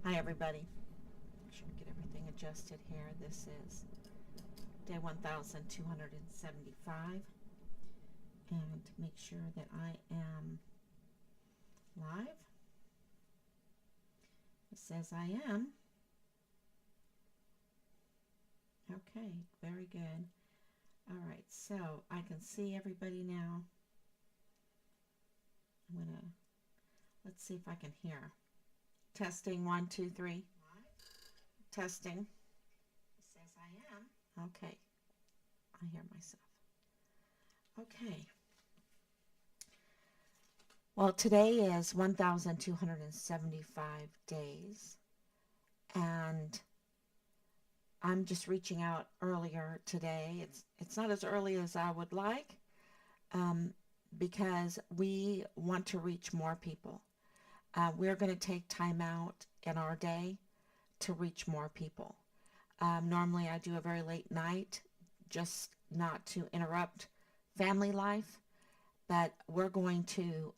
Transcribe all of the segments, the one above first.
Hi everybody. Make sure to get everything adjusted here. This is day 1275 and make sure that I am live. It says I am. Okay, very good. All right, so I can see everybody now. Let's see if I can hear. Testing, 1, 2, 3. Testing. It says I am. Okay, I hear myself. Okay. Well, today is 1,275 days, and I'm just reaching out earlier today. It's not as early as I would like, um, because we want to reach more people. We're going to take time out in our day to reach more people. Normally, I do a very late night, just not to interrupt family life, but we're going to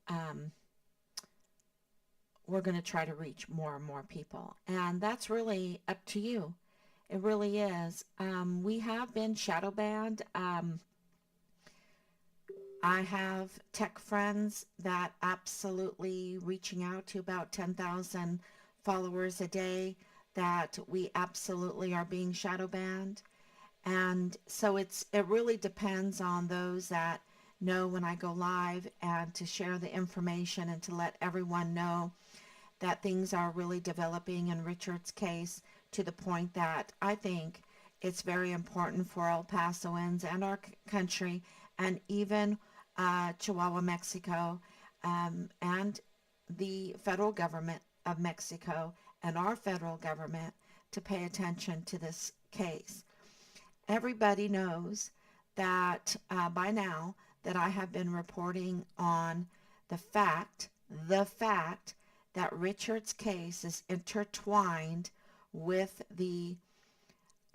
try to reach more and more people. And that's really up to you. It really is. We have been shadow banned. I have tech friends that absolutely reaching out to about 10,000 followers a day that we absolutely are being shadow banned. And so it really depends on those that know when I go live and to share the information and to let everyone know that things are really developing in Richard's case to the point that I think it's very important for El Pasoans and our country and even Chihuahua, Mexico, and the federal government of Mexico and our federal government to pay attention to this case. Everybody knows that by now that I have been reporting on the fact that Richard's case is intertwined with the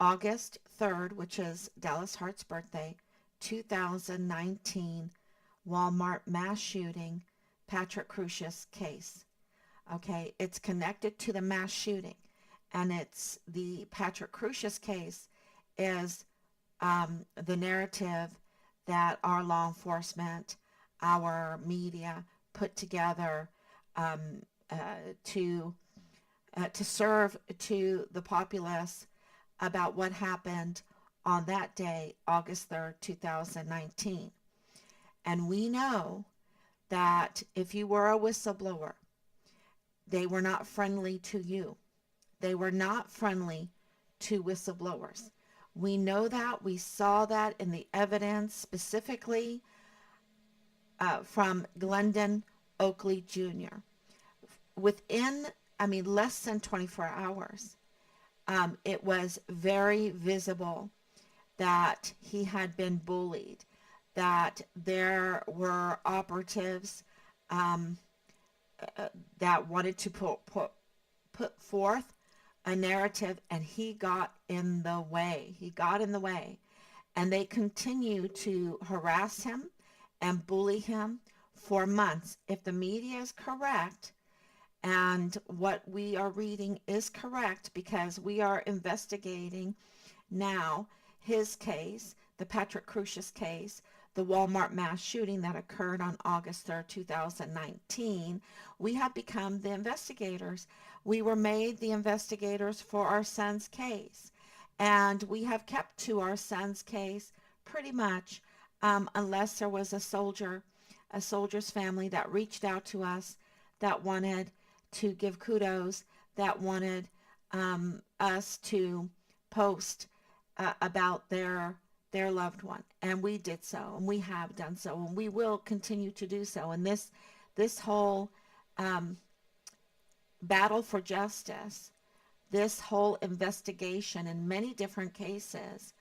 August 3rd, which is Dallas Hart's birthday, 2019 Walmart mass shooting, Patrick Crucius case. Okay, it's connected to the mass shooting, and it's the Patrick Crucius case is the narrative that our law enforcement, our media put together um, uh, to to serve to the populace about what happened on that day, August 3rd, 2019. And we know that if you were a whistleblower, they were not friendly to you. They were not friendly to whistleblowers. We know that. We saw that in the evidence, specifically from Glendon Oakley Jr. Within, less than 24 hours, it was very visible that he had been bullied, that there were operatives um, that wanted to put forth a narrative, and he got in the way. He got in the way. And they continue to harass him and bully him for months. If the media is correct, and what we are reading is correct, because we are investigating now his case, the Patrick Crucius case, the Walmart mass shooting that occurred on August 3rd, 2019, we have become the investigators. We were made the investigators for our son's case. And we have kept to our son's case pretty much, unless there was a soldier's family that reached out to us that wanted to give kudos, that wanted us to post about their loved one, and we did so, and we have done so, and we will continue to do so. And this whole um, battle for justice, this whole investigation in many different cases,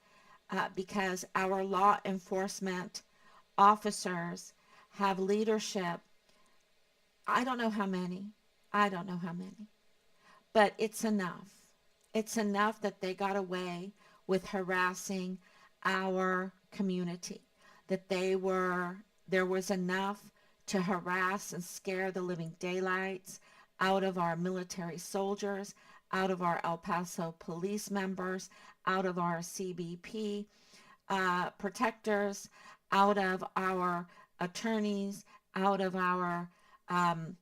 because our law enforcement officers have leadership. I don't know how many. I don't know how many. But it's enough. It's enough that they got away with harassing our community. That there was enough to harass and scare the living daylights out of our military soldiers, out of our El Paso police members, out of our CBP protectors, out of our attorneys, out of our um,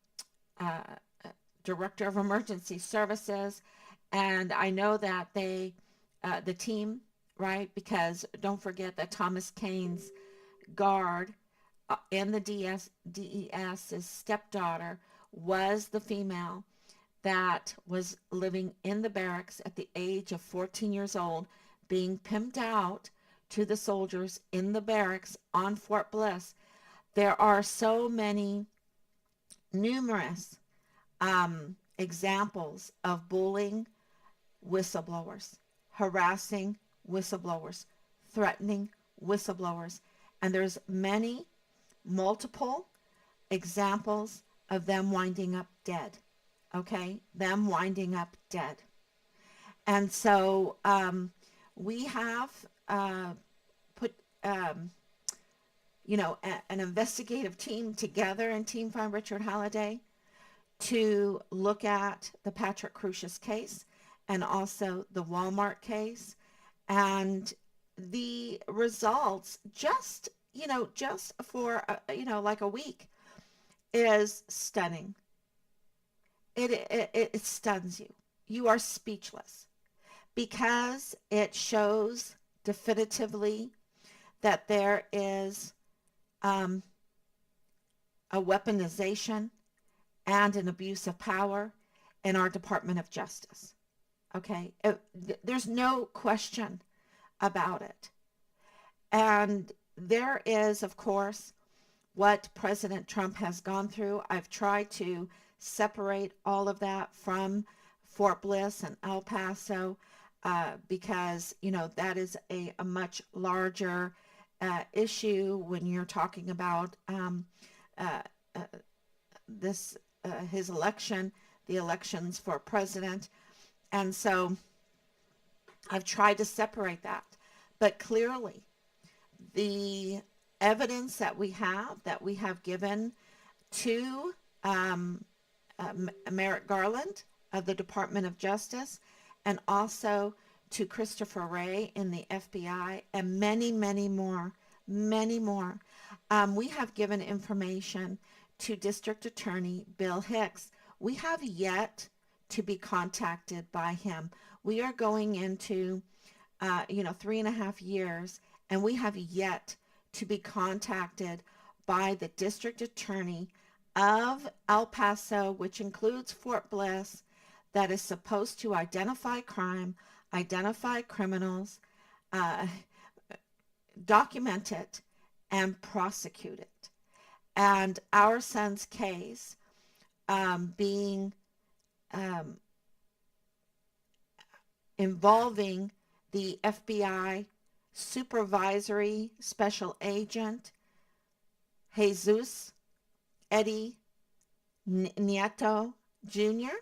uh, director of emergency services. And I know that the team, right? Because don't forget that Thomas Kane's guard in the DES's stepdaughter was the female that was living in the barracks at the age of 14 years old, being pimped out to the soldiers in the barracks on Fort Bliss. There are so many numerous examples of bullying whistleblowers, harassing whistleblowers, threatening whistleblowers. And there's multiple examples of them winding up dead. Okay? Them winding up dead. And so we have put, an investigative team together in Team Find Richard Halliday to look at the Patrick Crusius case and also the Walmart case. And the results just for, like a week is stunning. It stuns you. You are speechless because it shows definitively that there is a weaponization and an abuse of power in our Department of Justice. Okay? There's no question about it. And there is, of course, what President Trump has gone through. I've tried to separate all of that from Fort Bliss and El Paso because, that is a much larger issue when you're talking about his election, the elections for president. And so I've tried to separate that. But clearly, the evidence that we have given to Merrick Garland of the Department of Justice, and also to Christopher Wray in the FBI, and many, many more. We have given information to District Attorney Bill Hicks. We have yet to be contacted by him. We are going into 3.5 years, and we have yet to be contacted by the District Attorney of El Paso, which includes Fort Bliss, that is supposed to identify crime, identify criminals, document it, and prosecute it. And our son's case being involving the FBI supervisory special agent Jesus Eddie Nieto Jr.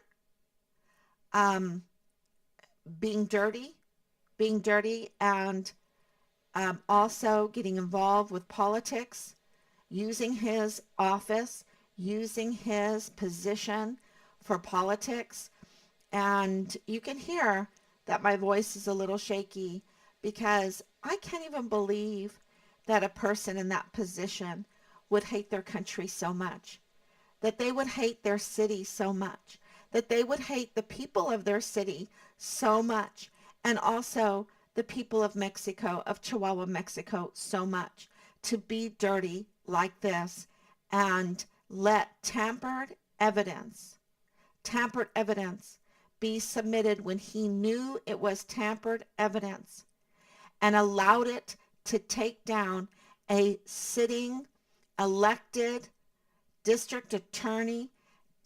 Being dirty, and also getting involved with politics, using his office, using his position for politics. And you can hear that my voice is a little shaky because I can't even believe that a person in that position would hate their country so much, that they would hate their city so much, that they would hate the people of their city so much, and also the people of Mexico, of Chihuahua, Mexico, so much, to be dirty like this and let tampered evidence be submitted when he knew it was tampered evidence, and allowed it to take down a sitting elected district attorney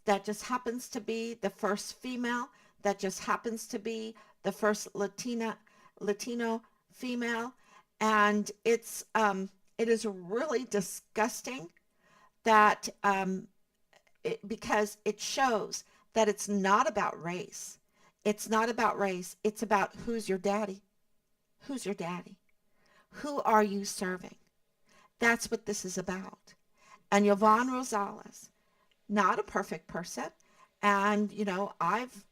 that just happens to be the first female, that just happens to be the first Latino female. And it is really disgusting that because it shows that it's not about race. It's not about race. It's about who's your daddy. Who's your daddy? Who are you serving? That's what this is about. And Yvonne Rosales, not a perfect person, And, I've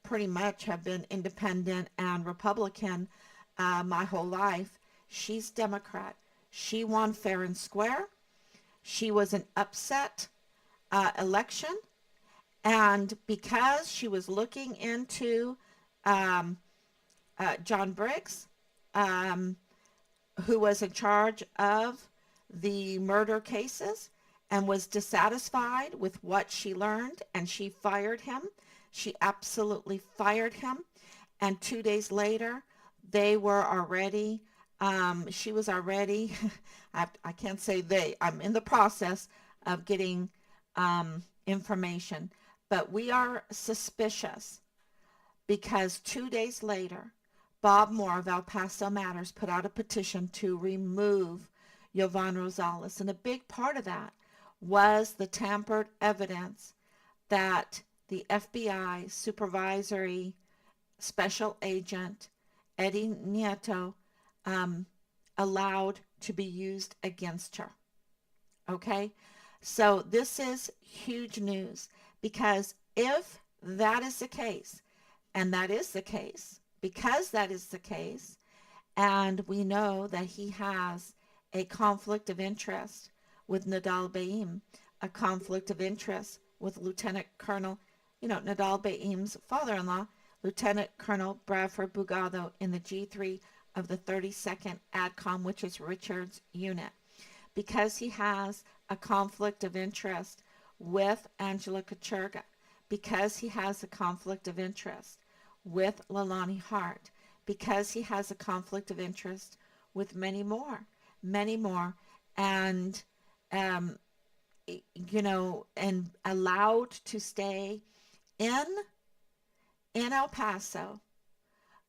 pretty much have been independent and Republican my whole life. She's Democrat. She won fair and square. She was an upset election. And because she was looking into um, John Briggs, um, who was in charge of the murder cases and was dissatisfied with what she learned, and she fired him. She absolutely fired him. And 2 days later, they were already, she was already, I can't say they, I'm in the process of getting information. But we are suspicious because 2 days later, Bob Moore of El Paso Matters put out a petition to remove Yovan Rosales. And a big part of that was the tampered evidence that the FBI supervisory special agent Eddie Nieto um, allowed to be used against her. Okay? So this is huge news because if that is the case, and that is the case, because that is the case, and we know that he has a conflict of interest with Nadal Baim, a conflict of interest with Lieutenant Colonel, Nadal Baim's father-in-law, Lieutenant Colonel Bradford Bugado in the G3 of the 32nd ADCOM, which is Richard's unit. Because he has a conflict of interest with Angela Kachurga, because he has a conflict of interest with Lalani Hart, because he has a conflict of interest with many more, and um, and allowed to stay in El Paso,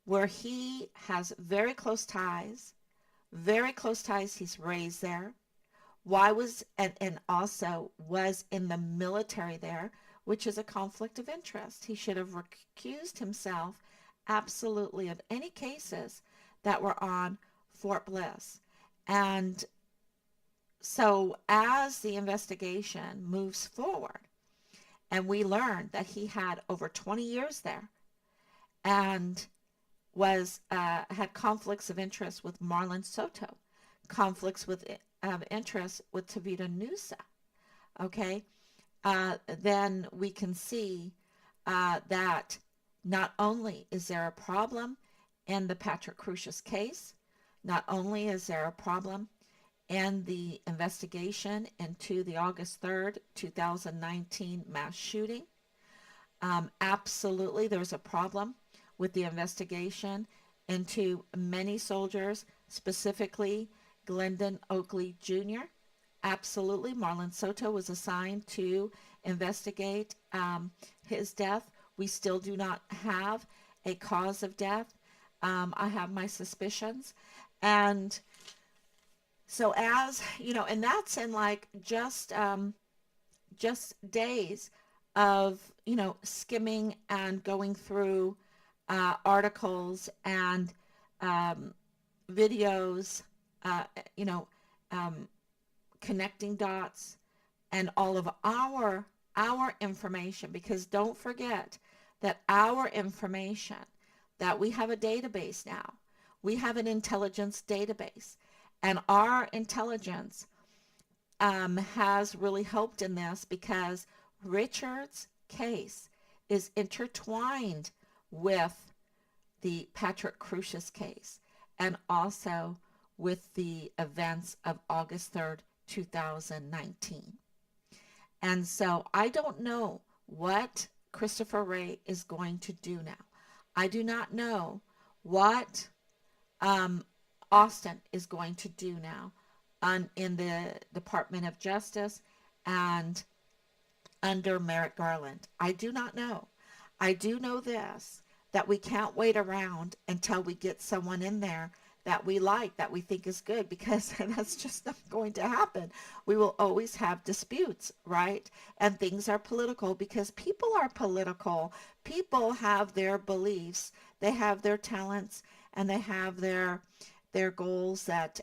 where he has very close ties. He's raised there. Why was and also was in the military there, which is a conflict of interest. He should have recused himself absolutely of any cases that were on Fort Bliss. And so as the investigation moves forward, and we learned that he had over 20 years there and was had conflicts of interest with Marlon Soto, conflicts of interest with Tavita Nusa, okay, then we can see that not only is there a problem in the Patrick Crucius case, not only is there a problem in the investigation into the August 3rd, 2019 mass shooting, absolutely there's a problem with the investigation into many soldiers, specifically Glendon Oakley Jr. Absolutely, Marlon Soto was assigned to investigate his death. We still do not have a cause of death. I have my suspicions. And so and that's in like just days of, skimming and going through articles and um, videos, uh, you know, um, connecting dots and all of our information, because don't forget that our information, that we have a database now. We have an intelligence database, and our intelligence has really helped in this because Richard's case is intertwined with the Patrick Crucius case and also with the events of August 3rd, 2019. And so I don't know what Christopher Wray is going to do now. I do not know what um, Austin is going to do now in the Department of Justice and under Merrick Garland. I do not know. I do know this, that we can't wait around until we get someone in there that we like, that we think is good, because that's just not going to happen. We will always have disputes, right? And things are political because people are political. People have their beliefs, they have their talents, and they have their goals that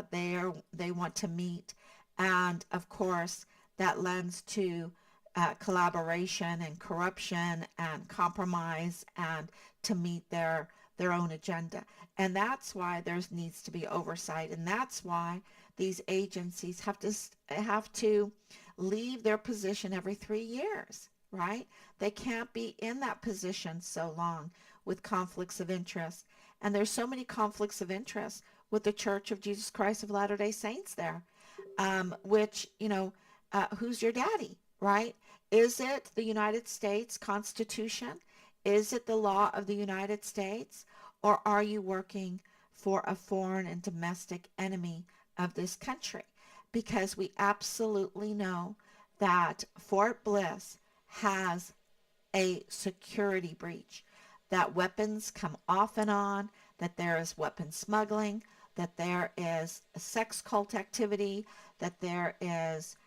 they want to meet. And of course, that lends to collaboration and corruption and compromise and to meet their own agenda. And that's why there needs to be oversight, and that's why these agencies have to leave their position every 3 years, right? They can't be in that position so long with conflicts of interest. And there's so many conflicts of interest with the Church of Jesus Christ of Latter-day Saints there, which, who's your daddy, right? Is it the United States Constitution? Is it the law of the United States? Or are you working for a foreign and domestic enemy of this country? Because we absolutely know that Fort Bliss has a security breach, that weapons come off and on, that there is weapon smuggling, that there is sex cult activity, that there is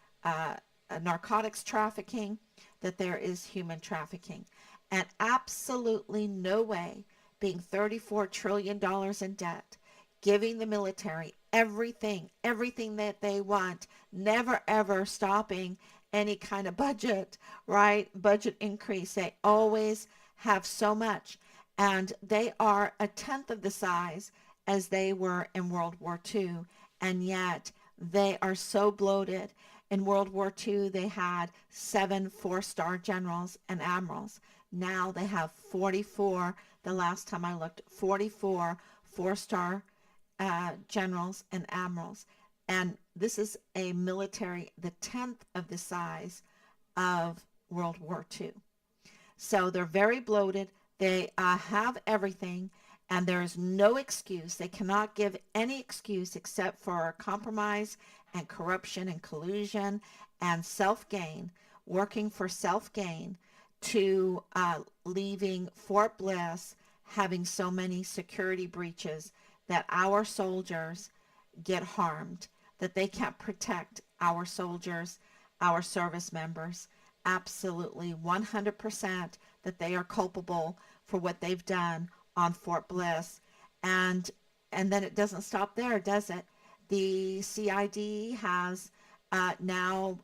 narcotics trafficking, that there is human trafficking. And absolutely no way, being $34 trillion in debt, giving the military everything that they want, never ever stopping any kind of budget, right? Budget increase. They always have so much. And they are a tenth of the size as they were in World War II. And yet they are so bloated. In World War II, they had 7 four-star generals and admirals. Now they have 44, the last time I looked, 44 four-star generals and admirals. And this is a military the 10th of the size of World War II. So they're very bloated. They have everything, and there is no excuse. They cannot give any excuse except for compromise and corruption and collusion and self-gain, working for self-gain, to leaving Fort Bliss having so many security breaches that our soldiers get harmed, that they can't protect our soldiers, our service members. Absolutely 100% that they are culpable for what they've done on Fort Bliss. And then it doesn't stop there, does it? The CID has now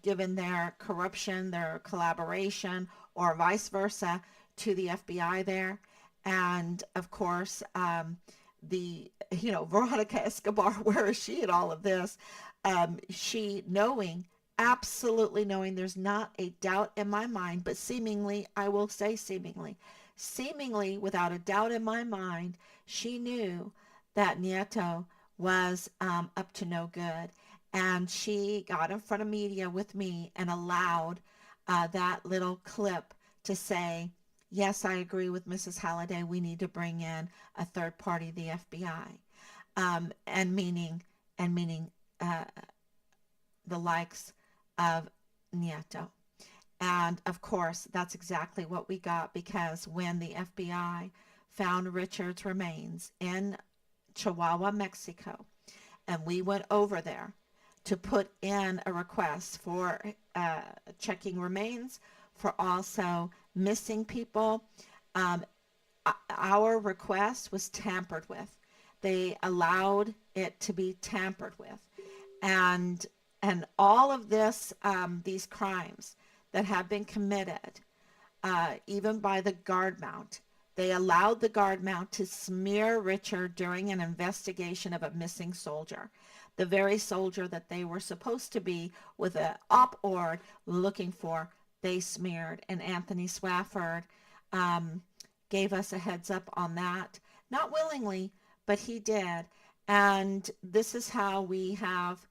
given their corruption, their collaboration, or vice versa, to the FBI there. And of course, Veronica Escobar, where is she in all of this? She absolutely knowing, there's not a doubt in my mind, but seemingly, I will say seemingly without a doubt in my mind, she knew that Nieto was up to no good. And she got in front of media with me and allowed that little clip to say, yes, I agree with Mrs. Halliday. We need to bring in a third party, the FBI, and meaning the likes of Nieto. And of course, that's exactly what we got, because when the FBI found Richard's remains in Chihuahua, Mexico, and we went over there to put in a request for checking remains, for also missing people, our request was tampered with. They allowed it to be tampered with. And all of this, these crimes that have been committed, even by the guard mount, they allowed the guard mount to smear Richard during an investigation of a missing soldier. The very soldier that they were supposed to be with an op-ord looking for, they smeared. And Anthony Swafford gave us a heads up on that. Not willingly, but he did. And this is how we have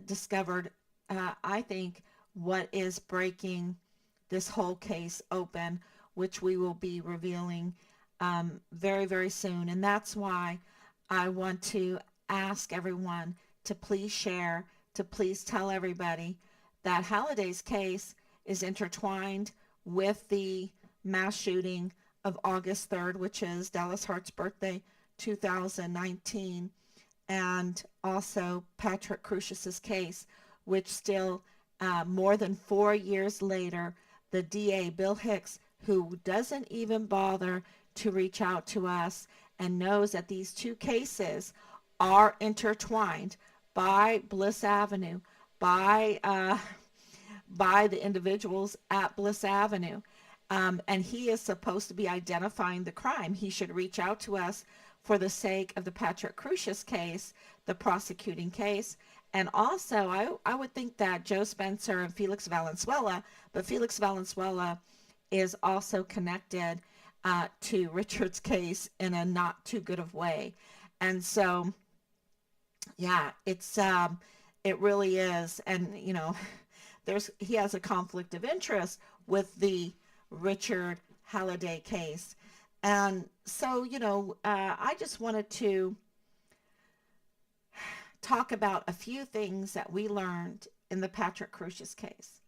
discovered, I think, what is breaking this whole case open, which we will be revealing very, very soon. And that's why I want to ask everyone to please share, to please tell everybody that Halliday's case is intertwined with the mass shooting of August 3rd, which is Dallas Hart's birthday, 2019, and also Patrick Crusius's case, which still more than 4 years later, the DA, Bill Hicks, who doesn't even bother to reach out to us and knows that these two cases are intertwined by Bliss Avenue, by by the individuals at Bliss Avenue. And he is supposed to be identifying the crime. He should reach out to us for the sake of the Patrick Crusius case, the prosecuting case. And also, I would think that Joe Spencer and Felix Valenzuela, but Felix Valenzuela is also connected to Richard's case in a not too good of way. And so, yeah, it really is. And, he has a conflict of interest with the Richard Halliday case. And so, I just wanted to talk about a few things that we learned in the Patrick Crusius case.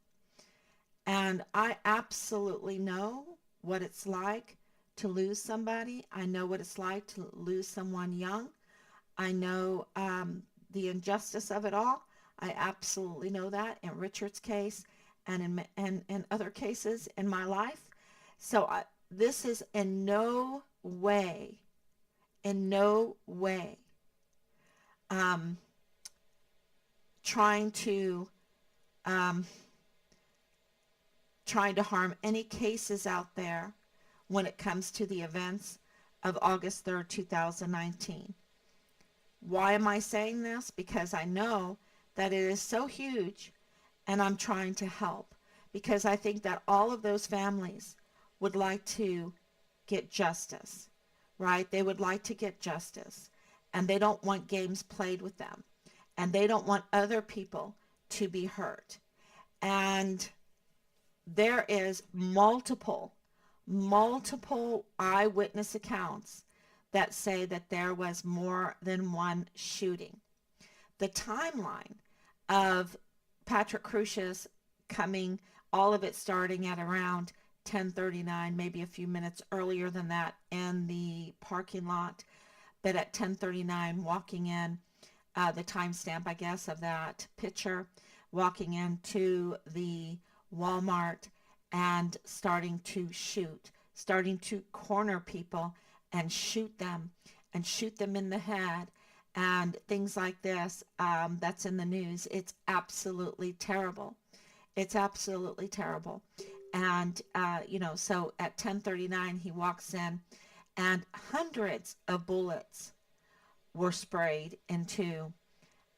And I absolutely know what it's like to lose somebody. I know what it's like to lose someone young. I know the injustice of it all. I absolutely know that in Richard's case and in other cases in my life. So this is in no way, um, trying to um, harm any cases out there when it comes to the events of August 3rd, 2019. Why am I saying this? Because I know that it is so huge and I'm trying to help, because I think that all of those families would like to get justice, right? They would like to get justice, and they don't want games played with them, and they don't want other people to be hurt. And there is multiple eyewitness accounts that say that there was more than one shooting. The timeline of Patrick Crusius coming, all of it starting at around 10:39, maybe a few minutes earlier than that in the parking lot, but at 10:39 walking in, the timestamp, I guess, of that picture, walking into the Walmart and starting to shoot, starting to corner people and shoot them in the head and things like this. That's in the news. It's absolutely terrible. It's absolutely terrible. And, so at 10:39, he walks in and hundreds of bullets were sprayed into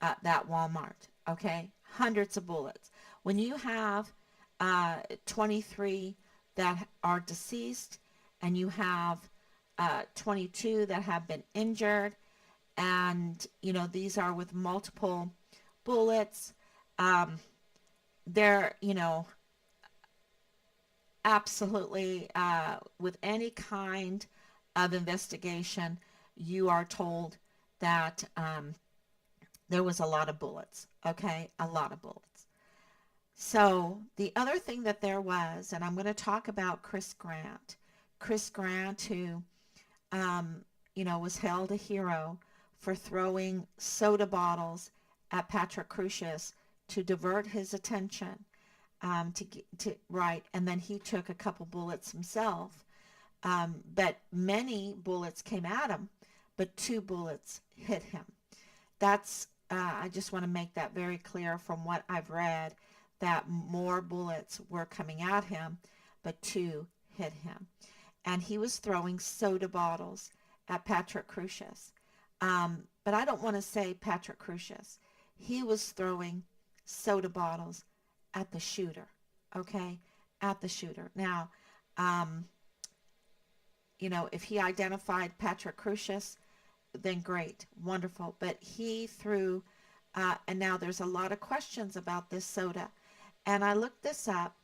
that Walmart. Okay. Hundreds of bullets. When you have 23 that are deceased and you have 22 that have been injured, and these are with multiple bullets, they're absolutely with any kind of investigation, you are told that there was a lot of bullets. Okay, a lot of bullets. So the other thing that there was, and I'm going to talk about Chris Grant, who was hailed a hero for throwing soda bottles at Patrick Crusius to divert his attention, right, and then he took a couple bullets himself, but many bullets came at him, but 2 bullets hit him. That's I just want to make that very clear from what I've read, that more bullets were coming at him, but 2 hit him. And he was throwing soda bottles at Patrick Crusius. But I don't want to say Patrick Crusius. He was throwing soda bottles at the shooter, okay? At the shooter. Now, if he identified Patrick Crusius, then great, wonderful. But he threw, and now there's a lot of questions about this soda. And I looked this up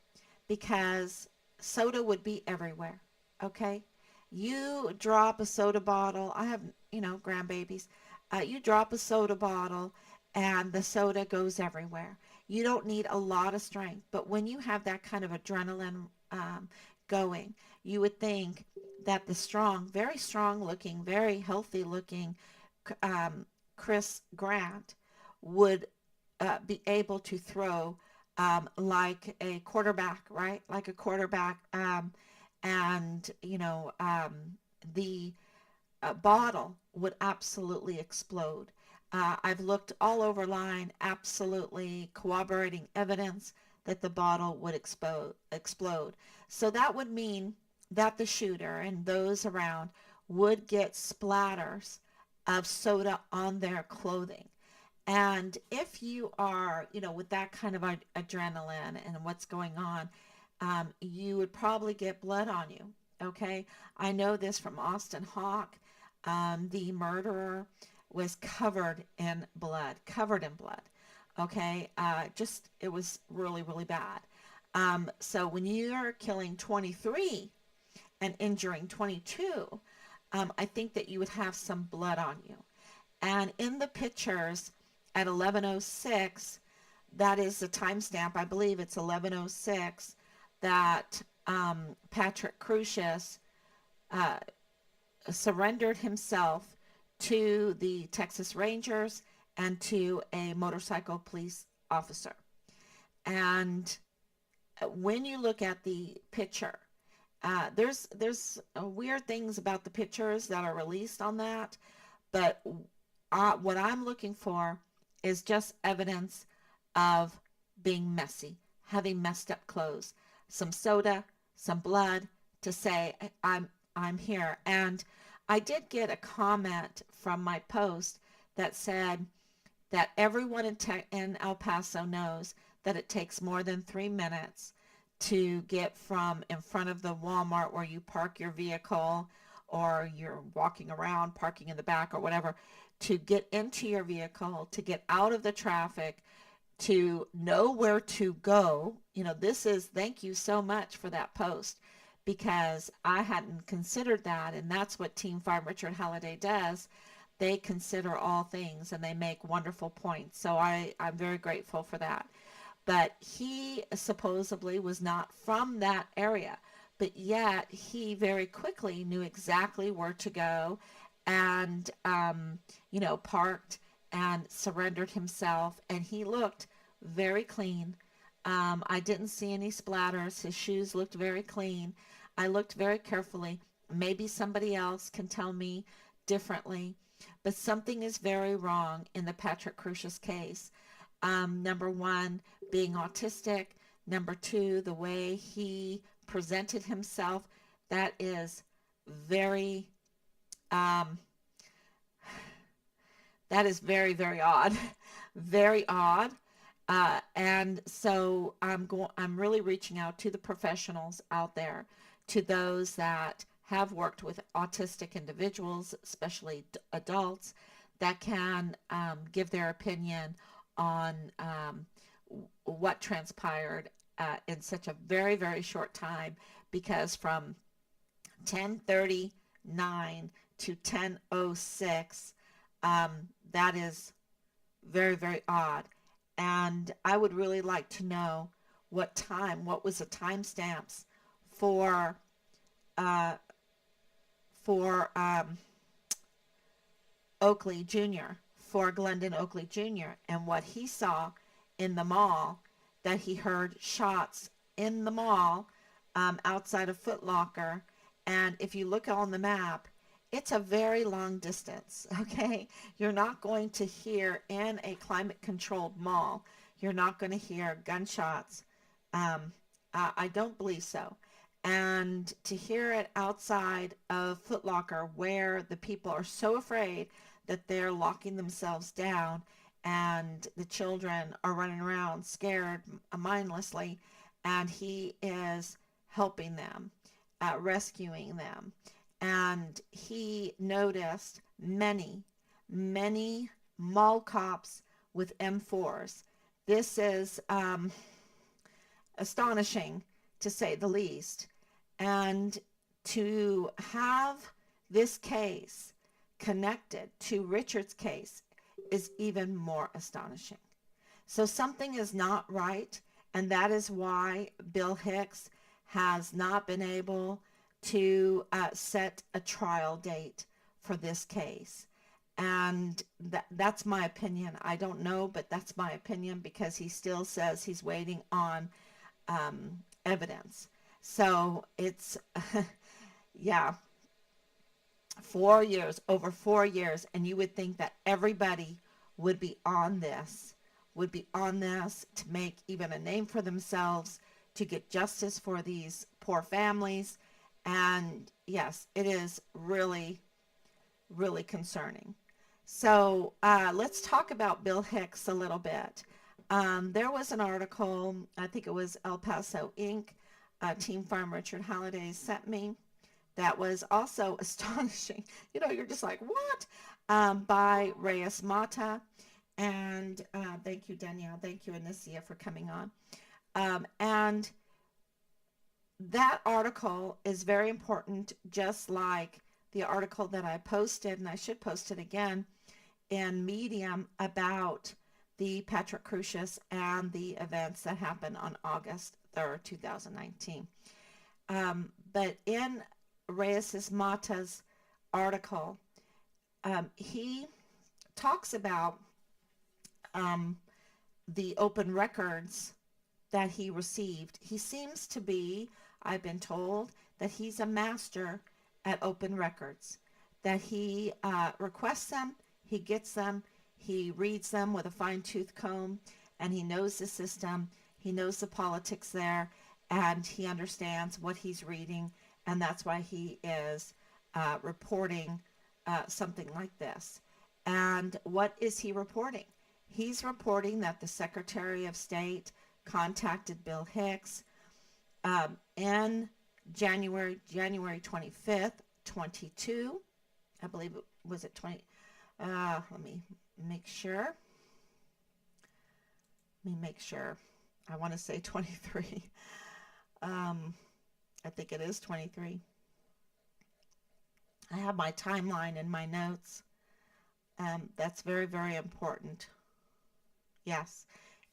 because soda would be everywhere, okay? You drop a soda bottle. I have, grandbabies. You drop a soda bottle and the soda goes everywhere. You don't need a lot of strength. But when you have that kind of adrenaline going, you would think that the very strong looking, very healthy looking Chris Grant would be able to throw like a quarterback, right? Like a quarterback. And, the bottle would absolutely explode. I've looked all over line, absolutely corroborating evidence that the bottle would explode. So that would mean that the shooter and those around would get splatters of soda on their clothing. And if you are, with that kind of adrenaline and what's going on, you would probably get blood on you. Okay. I know this from Austin Hawk. The murderer was covered in blood, covered in blood. Okay. It was really, really bad. So when you're killing 23 and injuring 22, I think that you would have some blood on you. And in the pictures at 11:06, that is the timestamp. I believe it's 11:06 that Patrick Crucius uh, surrendered himself to the Texas Rangers and to a motorcycle police officer. And when you look at the picture, there's weird things about the pictures that are released on that, but what I'm looking for is just evidence of being messy, having messed up clothes, some soda, some blood to say I'm here. And I did get a comment from my post that said that everyone in El Paso knows that it takes more than 3 minutes to get from in front of the Walmart where you park your vehicle, or you're walking around parking in the back or whatever, to get into your vehicle, to get out of the traffic, to know where to go. Thank you so much for that post, because I hadn't considered that. And that's what Team 5 Richard Halliday does. They consider all things and they make wonderful points. So I'm very grateful for that. But he supposedly was not from that area, but yet he very quickly knew exactly where to go, and parked and surrendered himself, and he looked very clean. I didn't see any splatters. His shoes looked very clean. I looked very carefully. Maybe somebody else can tell me differently, but something is very wrong in the Patrick Crucius case. Number one, being autistic. Number two, the way he presented himself. That is very, um, very, very odd. Very odd. And so I'm really reaching out to the professionals out there, to those that have worked with autistic individuals, especially adults, that can give their opinion on what transpired in such a very, very short time, because from 10:39 to 10:06, that is very, very odd. And I would really like to know what was the timestamps for uh, for Oakley Jr., for Glendon Oakley Jr., and what he saw in the mall, that he heard shots in the mall, outside of Foot Locker. And if you look on the map, it's a very long distance, okay? You're not going to hear in a climate-controlled mall, you're not going to hear gunshots. I don't believe so. And to hear it outside of Foot Locker, where the people are so afraid that they're locking themselves down, and the children are running around scared mindlessly, and he is helping them, rescuing them. And he noticed many, many mall cops with M4s. This is astonishing, to say the least. And to have this case connected to Richard's case is even more astonishing. So something is not right, and that is why Bill Hicks has not been able to set a trial date for this case. And that's my opinion. I don't know, but that's my opinion, because he still says he's waiting on evidence. So it's, yeah, 4 years, over 4 years, and you would think that everybody would be on this would be on this to make even a name for themselves, to get justice for these poor families. And yes, it is really, really concerning. So let's talk about Bill Hicks a little bit. There was an article, I think it was El Paso Inc., Team Farm Richard Halliday sent me, that was also astonishing. You know, you're just like, what? By Reyes Mata. And thank you, Danielle. Thank you, Anicia, for coming on. And that article is very important, just like the article that I posted, and I should post it again, in Medium about the Patrick Crucius and the events that happened on August 3rd, 2019. But in Reyes Mata's article, he talks about the open records that he received. He seems to be, I've been told, that he's a master at open records, that he requests them, he gets them, he reads them with a fine-tooth comb, and he knows the system, he knows the politics there, and he understands what he's reading, and that's why he is reporting something like this. And what is he reporting? He's reporting that the Secretary of State contacted Bill Hicks in January 25th, 22. I believe it was at 20. Let me make sure. I want to say 23. I think it is 23. I have my timeline in my notes. That's very, very important. Yes,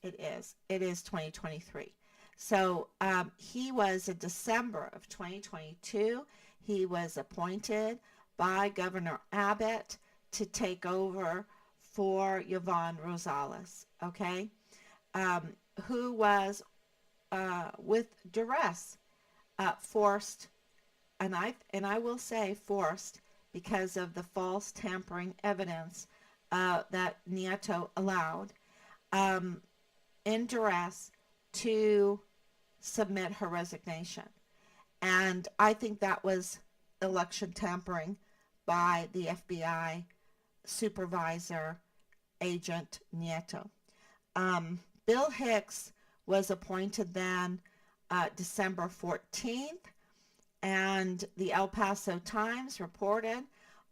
it is. It is 2023. So he was in December of 2022. He was appointed by Governor Abbott to take over for Yvonne Rosales, okay, who was with duress forced, and I will say forced, because of the false tampering evidence that Nieto allowed, in duress, to submit her resignation. And I think that was election tampering by the FBI supervisor, Agent Nieto. Bill Hicks was appointed then December 14th, and the El Paso Times reported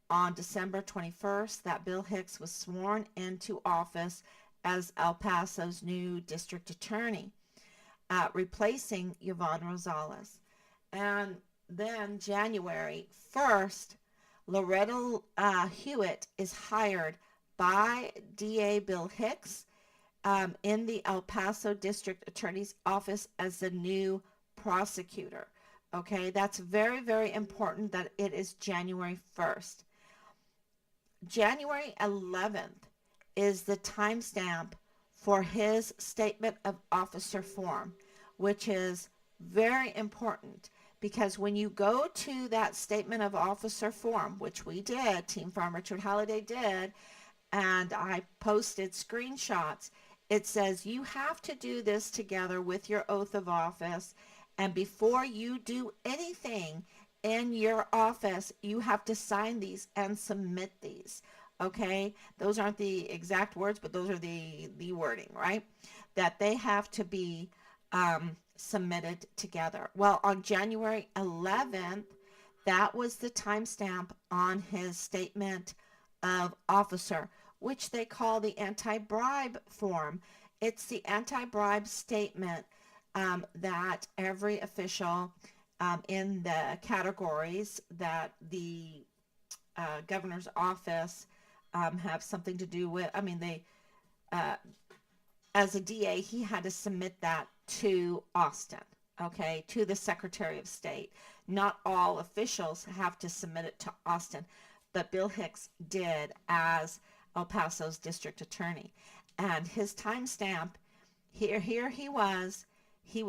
on December 21st that Bill Hicks was sworn into office as El Paso's new district attorney, replacing Yvonne Rosales. And then January 1st, Loretta Hewitt is hired by DA Bill Hicks in the El Paso District Attorney's Office as the new prosecutor. Okay, that's very, very important that it is January 1st. January 11th is the timestamp for his statement of officer form, which is very important, because when you go to that statement of officer form, which we did, Team Farm Richard Halliday did, and I posted screenshots, it says you have to do this together with your oath of office, and before you do anything in your office, you have to sign these and submit these. Okay, those aren't the exact words, but those are the wording, right? That they have to be submitted together. Well, on January 11th, that was the timestamp on his statement of officer, which they call the anti-bribe form. It's the anti-bribe statement that every official in the categories that the governor's office have something to do with. I mean, they, as a DA, he had to submit that to Austin, okay, to the Secretary of State. Not all officials have to submit it to Austin, but Bill Hicks did as El Paso's district attorney. And his timestamp, here he was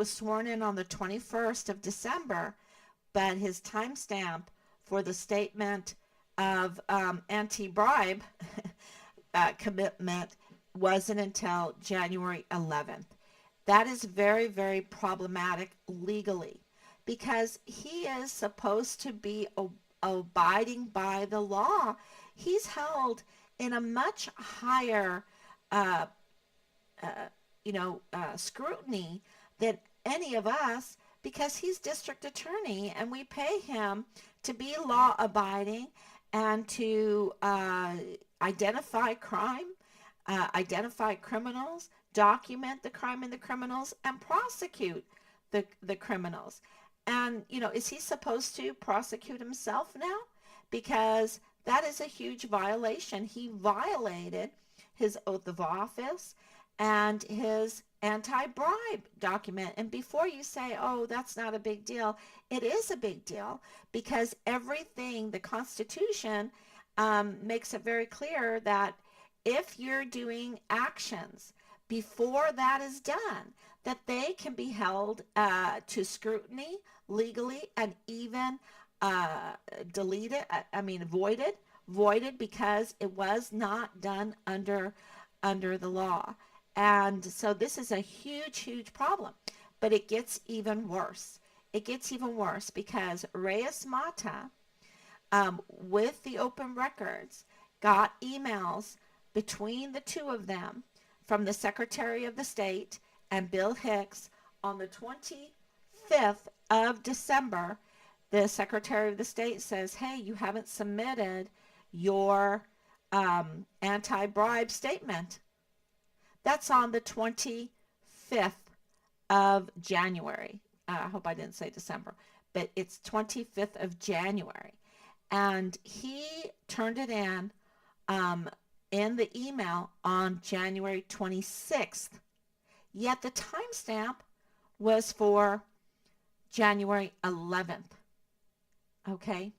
sworn in on the 21st of December, but his timestamp for the statement of anti-bribe commitment wasn't until January 11th. That is very, very problematic legally because he is supposed to be abiding by the law. He's held in a much higher, uh, uh, scrutiny than any of us because he's district attorney and we pay him to be law abiding and to identify crime, identify criminals, document the crime and the criminals, and prosecute the criminals. And, is he supposed to prosecute himself now? Because that is a huge violation. He violated his oath of office and his anti-bribe document. And before you say, oh, that's not a big deal, it is a big deal because everything, the Constitution makes it very clear that if you're doing actions before that is done, that they can be held to scrutiny legally and even deleted, voided because it was not done under the law. And so this is a huge, huge problem. But it gets even worse. It gets even worse because Reyes Mata, with the open records, got emails between the two of them from the Secretary of the State and Bill Hicks on the 25th of December. The Secretary of the State says, hey, you haven't submitted your anti-bribe statement. That's on the 25th of January. I hope I didn't say December, but it's 25th of January. And he turned it in the email on January 26th. Yet the timestamp was for January 11th. Okay?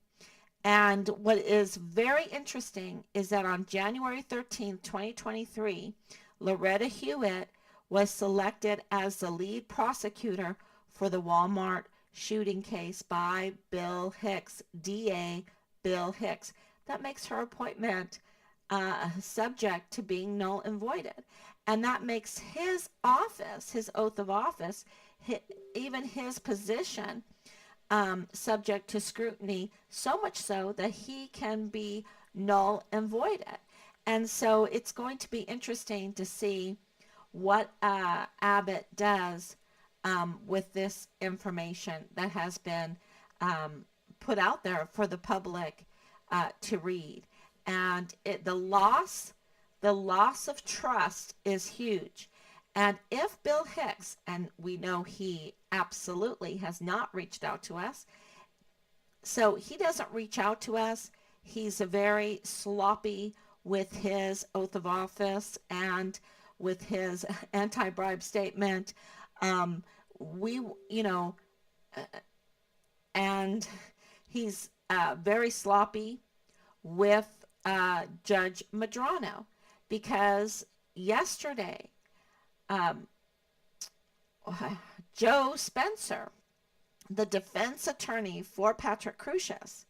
And what is very interesting is that on January 13th, 2023, Loretta Hewitt was selected as the lead prosecutor for the Walmart shooting case by Bill Hicks, DA Bill Hicks. That makes her appointment subject to being null and voided. And that makes his office, his oath of office, even his position subject to scrutiny, so much so that he can be null and voided. And so it's going to be interesting to see what Abbott does with this information that has been put out there for the public to read. And the loss of trust is huge. And if Bill Hicks, and we know he absolutely has not reached out to us, so he doesn't reach out to us. He's a very sloppy with his oath of office and with his anti-bribe statement. We, and he's very sloppy with Judge Medrano because yesterday, Joe Spencer, the defense attorney for Patrick Crusius,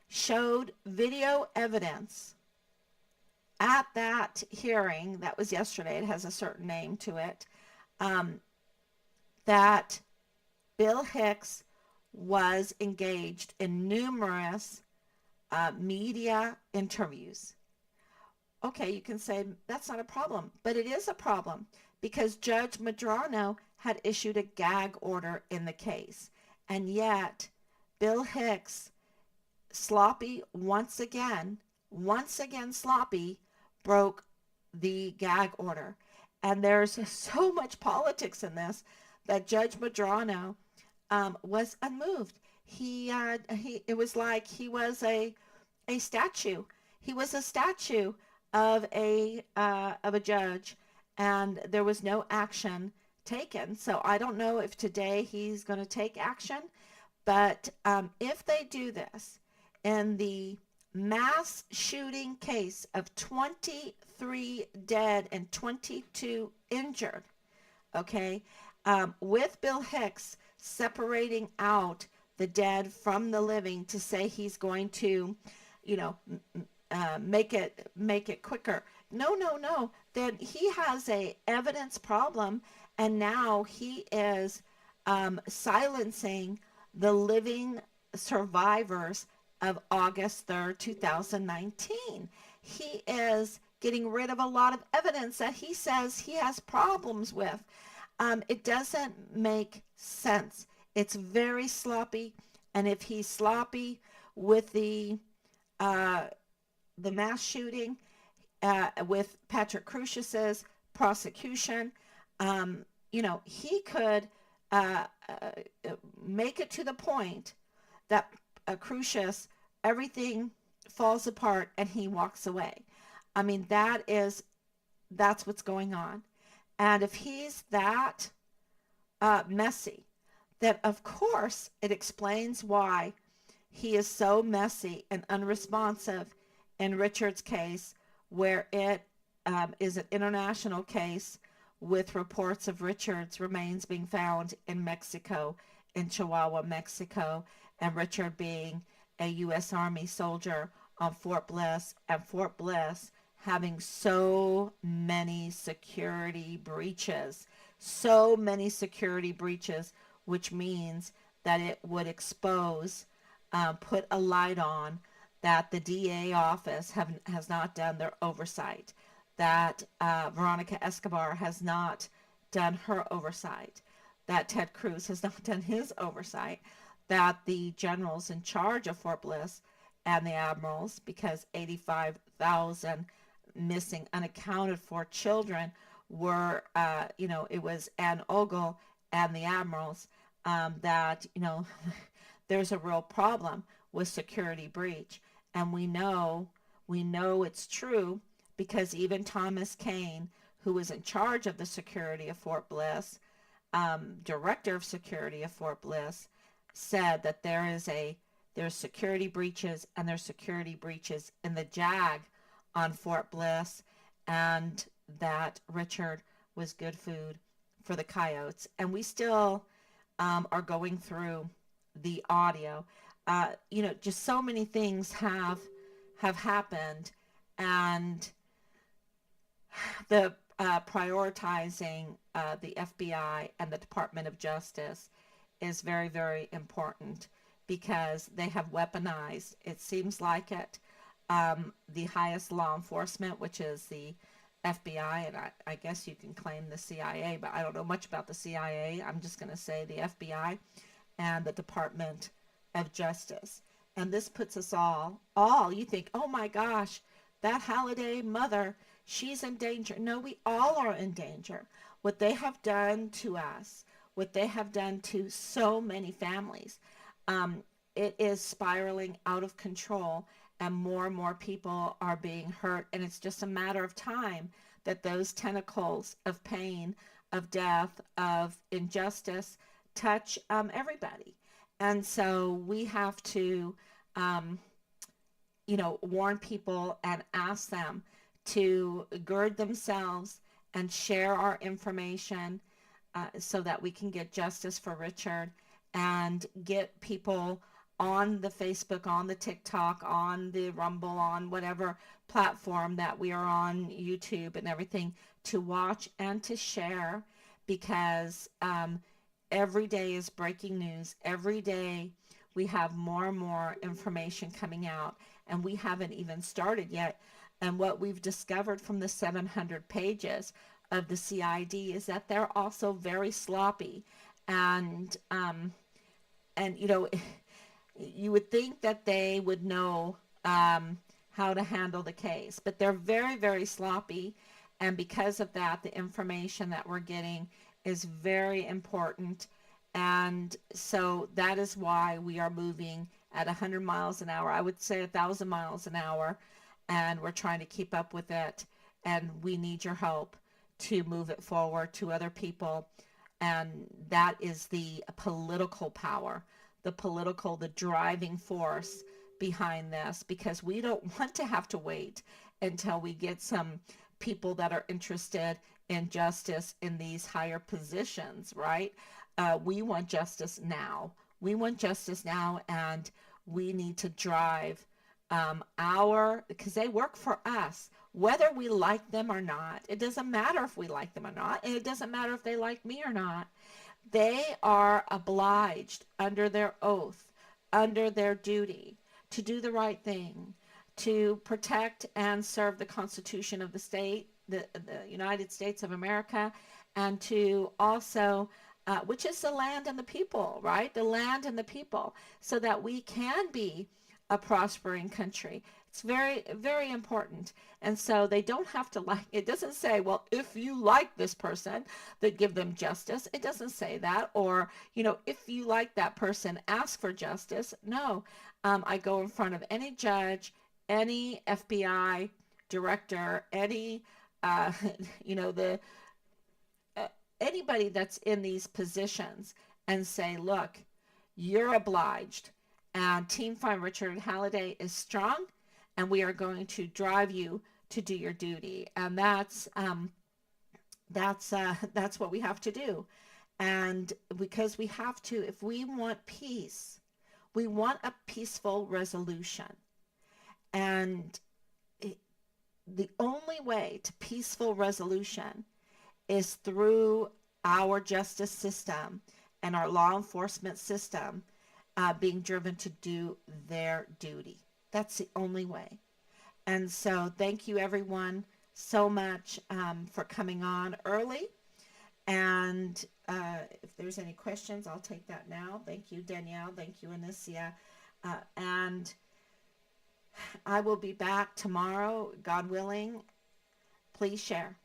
showed video evidence at that hearing that was yesterday. It has a certain name to it, that Bill Hicks was engaged in numerous media interviews. Okay, you can say that's not a problem, but it is a problem because Judge Medrano had issued a gag order in the case. And yet, Bill Hicks, sloppy once again sloppy, broke the gag order. And there's so much politics in this that Judge Medrano was unmoved. It was like he was a statue. He was a statue of a judge, and there was no action taken. So I don't know if today he's going to take action, but if they do this in the mass shooting case of 23 dead and 22 injured, okay, with Bill Hicks separating out the dead from the living to say he's going to, make it quicker. No. Then he has a evidence problem, and now he is silencing the living survivors of August 3rd, 2019. He is getting rid of a lot of evidence that he says he has problems with. It doesn't make sense. It's very sloppy, and if he's sloppy with uh, the mass shooting, with Patrick Crusius's prosecution, he could uh, make it to the point that Crusius, everything falls apart and he walks away. I mean, that's what's going on. And if he's that messy, then of course it explains why he is so messy and unresponsive in Richard's case, where it is an international case with reports of Richard's remains being found in Mexico, in Chihuahua, Mexico, and Richard being a U.S. Army soldier on Fort Bliss, and Fort Bliss having so many security breaches, which means that it would expose, put a light on that the DA office has not done their oversight, that Veronica Escobar has not done her oversight, that Ted Cruz has not done his oversight, that the generals in charge of Fort Bliss and the admirals, because 85,000 missing, unaccounted for children were, it was Ann Ogle and the admirals, that, there's a real problem with security breach. And we know it's true because even Thomas Kane, who was in charge of the security of Fort Bliss, director of security of Fort Bliss, said that there's security breaches, and there's security breaches in the JAG on Fort Bliss, and that Richard was good food for the coyotes. And we still are going through the audio. Just so many things have happened, and the prioritizing the FBI and the Department of Justice is very, very important because they have weaponized, it seems like it, the highest law enforcement, which is the FBI, and I guess you can claim the CIA, but I don't know much about the CIA. I'm just going to say the FBI and the Department of Justice. And this puts us all, you think, oh my gosh, that Halliday mother, she's in danger. No, we all are in danger. What they have done to us, what they have done to so many families, it is spiraling out of control, and more people are being hurt. And it's just a matter of time that those tentacles of pain, of death, of injustice touch everybody. And so we have to, warn people and ask them to gird themselves and share our information, so that we can get justice for Richard and get people on the Facebook, on the TikTok, on the Rumble, on whatever platform that we are on, YouTube and everything, to watch and to share, because every day is breaking news. Every day we have more and more information coming out, and we haven't even started yet. And what we've discovered from the 700 pages of the CID is that they're also very sloppy. And you would think that they would know how to handle the case, but they're very, very sloppy. And because of that, the information that we're getting is very important. And so that is why we are moving at 100 miles an hour. I would say 1,000 miles an hour. And we're trying to keep up with it. And we need your help to move it forward to other people. And that is the political power, the driving force behind this, because we don't want to have to wait until we get some people that are interested in justice in these higher positions, right? We want justice now. We want justice now, and we need to drive because they work for us, whether we like them or not. It doesn't matter if we like them or not, and it doesn't matter if they like me or not. They are obliged under their oath, under their duty, to do the right thing, to protect and serve the Constitution of the state, the United States of America, and to also, which is the land and the people, right? The land and the people, so that we can be a prospering country. It's very, very important. And so they don't have to like, it doesn't say, well, if you like this person, that give them justice. It doesn't say that. Or, if you like that person, ask for justice. No, I go in front of any judge, any FBI director, any, uh, the uh, anybody that's in these positions, and say, look, you're obliged. And Team Find Richard Halliday is strong, and we are going to drive you to do your duty. And that's what we have to do. And because we have to, if we want peace, we want a peaceful resolution. And the only way to peaceful resolution is through our justice system and our law enforcement system being driven to do their duty. That's the only way. And so thank you everyone so much for coming on early. And if there's any questions, I'll take that now. Thank you, Danielle. Thank you, Anicia. And I will be back tomorrow, God willing. Please share.